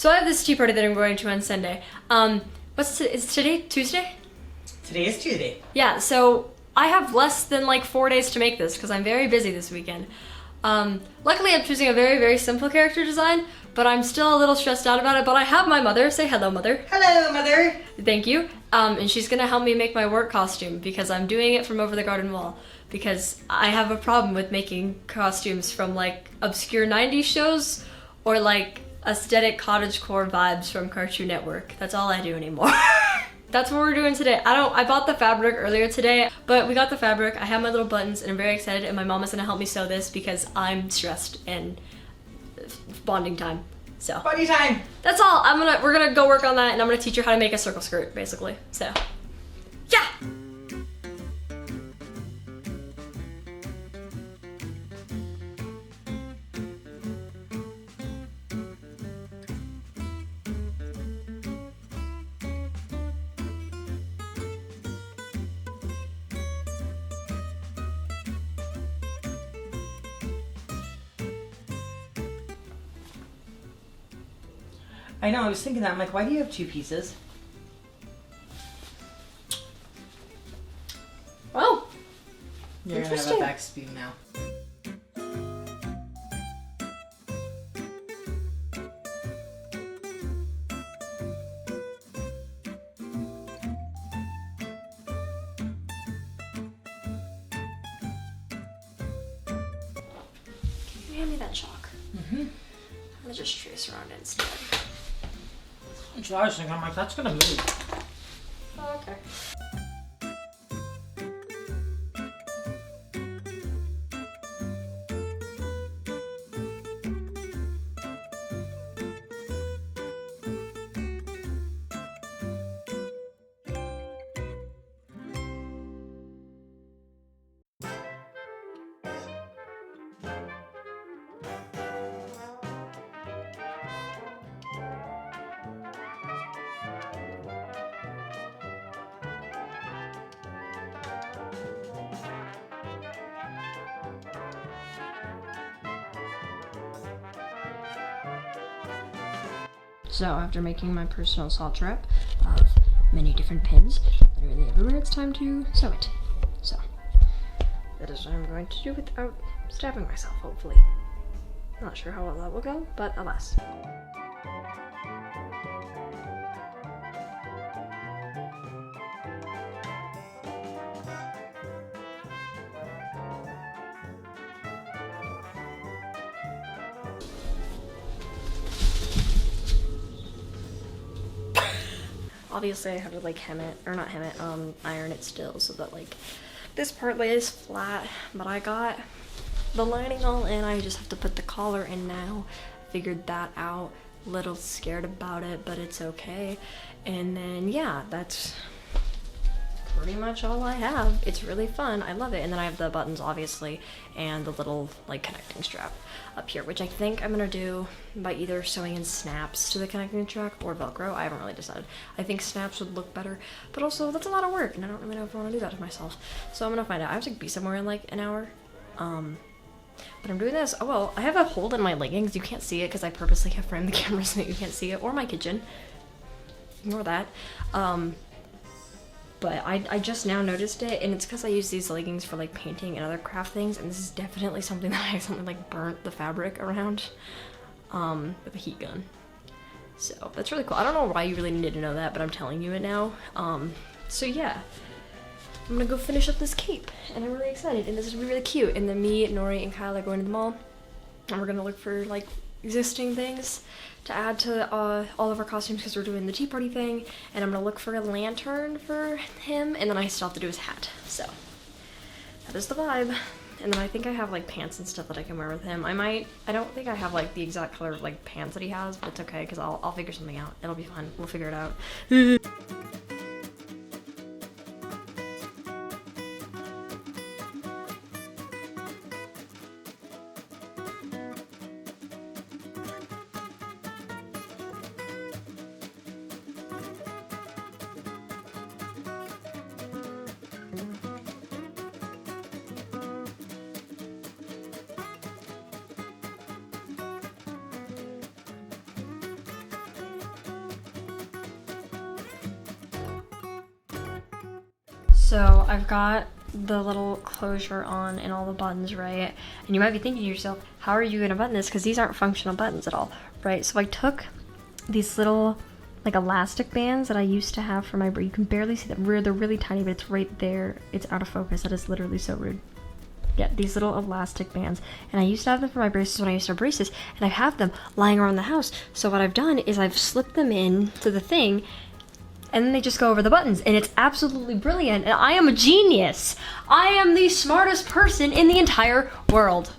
So I have this tea party that I'm going to on Sunday. Is today Tuesday? Today is Tuesday. Yeah, so I have less than like 4 days to make this because I'm very busy this weekend. Luckily I'm choosing a very, very simple character design, but I'm still a little stressed out about it. But I have my mother. Say hello, mother. Hello, mother. Thank you. And she's gonna help me make my work costume because I'm doing it from over the garden wall. Because I have a problem with making costumes from like obscure 90s shows or like aesthetic cottagecore vibes from Cartoon Network. That's all I do anymore. That's what we're doing today. I bought the fabric earlier today, but we got the fabric. I have my little buttons and I'm very excited, and my mom is gonna help me sew this because I'm stressed and bonding time. So Bonding time. that's all. We're gonna go work on that, and I'm gonna teach her how to make a circle skirt, basically. So yeah. I know, I was thinking that. I'm like, why do you have two pieces? Oh, You're gonna have a interesting. back spoon now. Can you hand me that chalk? I'm gonna just trace around it instead. So I was thinking, I'm like, that's gonna move. Oh, okay. So after making my personal salt trap of many different pins, literally everywhere, it's time to sew it. So that is what I'm going to do without stabbing myself, hopefully. Not sure how well that will go, but alas. Obviously I have to like hem it, or not hem it, iron it still so that like this part lays flat, but I got the lining all in. I just have to put the collar in now. Figured that out. Little scared about it, but it's okay. And then yeah, that's pretty much all I have. It's really fun. I love it. And then I have the buttons obviously and the little like connecting strap up here, which I think I'm gonna do by either sewing in snaps to the connecting strap or Velcro. I haven't really decided. I think snaps would look better, but also that's a lot of work and I don't really know if I want to do that to myself. So I'm gonna find out. I have to be somewhere in like an hour. But I'm doing this. Oh well, I have a hole in my leggings. You can't see it because I purposely have framed the camera so that you can't see it, or my kitchen. Ignore that. But I just now noticed it, and it's because I use these leggings for like painting and other craft things, and this is definitely something that I accidentally like burnt the fabric around with a heat gun. So that's really cool. I don't know why you really needed to know that, but I'm telling you it now. So yeah, I'm gonna go finish up this cape, and I'm really excited, and this is gonna be really cute. And then me, Nori, and Kyle are going to the mall, and we're gonna look for like existing things to add to all of our costumes because we're doing the tea party thing, and I'm gonna look for a lantern for him, and then I still have to do his hat. So that is the vibe. And then I think I have like pants and stuff that I can wear with him. I don't think I have like the exact color of like pants that he has, but it's okay because I'll figure something out. It'll be fun. We'll figure it out. So I've got the little closure on and all the buttons, right? And you might be thinking to yourself, how are you gonna button this? Because these aren't functional buttons at all, right? So I took these little like elastic bands that I used to have for my braid. You can barely see them. They're really tiny, but it's right there. It's out of focus. That is literally so rude. Yeah, these little elastic bands. And I used to have them for my braces when I used to have braces, and I have them lying around the house. So what I've done is I've slipped them in to the thing, and then they just go over the buttons, and it's absolutely brilliant. And I am a genius. I am the smartest person in the entire world.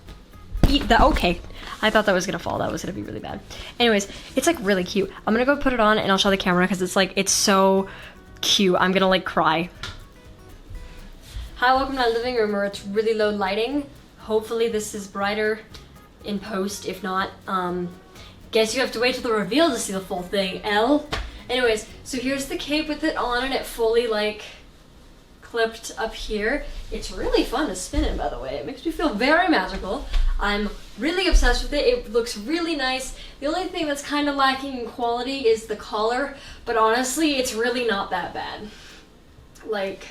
Eat that. Okay. I thought that was gonna fall. That was gonna be really bad. Anyways, it's like really cute. I'm gonna go put it on and I'll show the camera because it's like, it's so cute. I'm gonna like cry. Hi, welcome to my living room where it's really low lighting. Hopefully this is brighter in post. If not, guess you have to wait till the reveal to see the full thing, L. Anyways, so here's the cape with it on and it fully like clipped up here. It's really fun to spin in, by the way. It makes me feel very magical. I'm really obsessed with it. It looks really nice. The only thing that's kind of lacking in quality is the collar, but honestly, it's really not that bad. Like,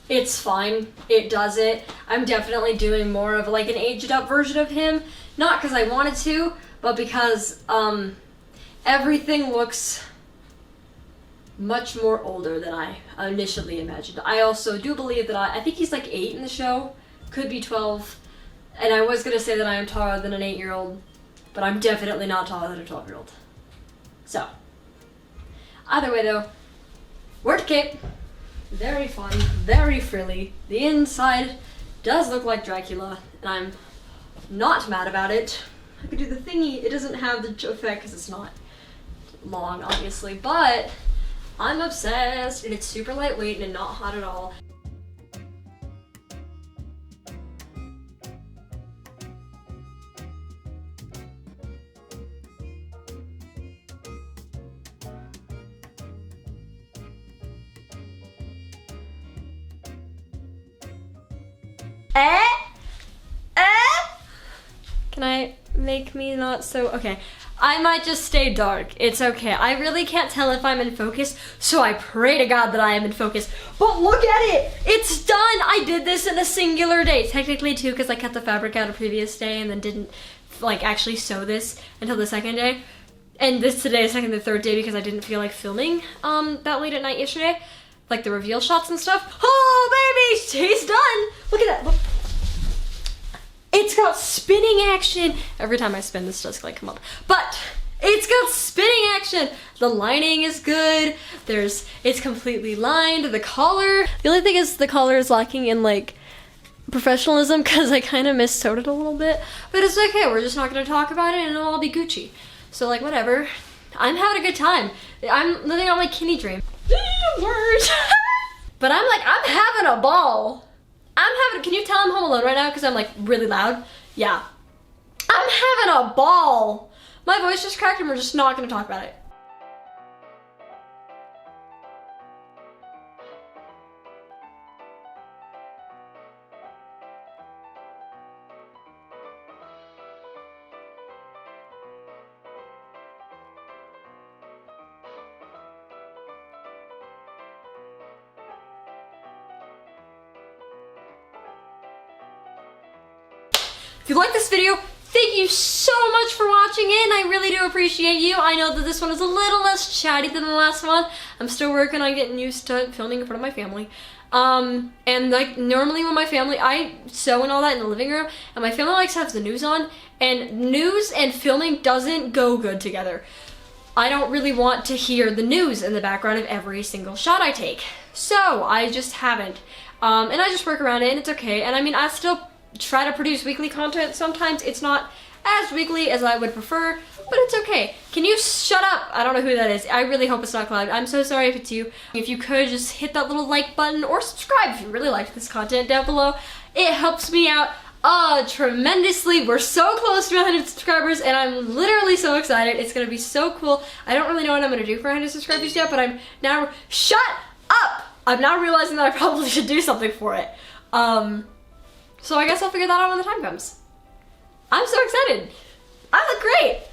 it's fine. It does it. I'm definitely doing more of like an aged up version of him. Not because I wanted to, but because everything looks much more older than I initially imagined. I also do believe that I think he's like 8 in the show, could be 12, and I was gonna say that I am taller than an 8-year-old, but I'm definitely not taller than a 12-year-old. So, either way though, WIRT cape, very fun, very frilly. The inside does look like Dracula, and I'm not mad about it. I could do the thingy. It doesn't have the effect because it's not long, obviously, but I'm obsessed, and it's super lightweight and not hot at all. Can I make me not so, okay. I might just stay dark. It's okay. I really can't tell if I'm in focus, so I pray to God that I am in focus. But look at it! It's done! I did this in a singular day. Technically too, because I cut the fabric out a previous day and then didn't like actually sew this until the second day. And this today is second and third day because I didn't feel like filming that late at night yesterday. Like the reveal shots and stuff. Oh baby, he's done! Look at that, look. It's got spinning action. Every time I spin, this does like come up. But it's got spinning action. The lining is good. It's completely lined. The collar. The only thing is the collar is lacking in like professionalism because I kind of mis-sewed it a little bit. But it's okay. We're just not going to talk about it and it'll all be Gucci. So like whatever. I'm having a good time. I'm living on my kinnie dream. Word. But I'm having a ball. Can you tell I'm home alone right now because I'm like really loud? Yeah. I'm having a ball. My voice just cracked and we're just not gonna talk about it. If you like this video, thank you so much for watching in. I really do appreciate you. I know that this one is a little less chatty than the last one. I'm still working on getting used to filming in front of my family. And like normally when my family, I sew and all that in the living room, and my family likes to have the news on, and news and filming doesn't go good together. I don't really want to hear the news in the background of every single shot I take. So I just haven't. And I just work around it and it's okay. And I mean, I still try to produce weekly content. Sometimes it's not as weekly as I would prefer, but it's okay. Can you shut up? I don't know who that is. I really hope it's not Cloud. I'm so sorry if it's you. If you could just hit that little like button or subscribe if you really like this content down below. It helps me out tremendously. We're so close to 100 subscribers and I'm literally so excited. It's gonna be so cool. I don't really know what I'm gonna do for 100 subscribers yet, but I'm now, shut up! I'm now realizing that I probably should do something for it. So I guess I'll figure that out when the time comes. I'm so excited. I look great.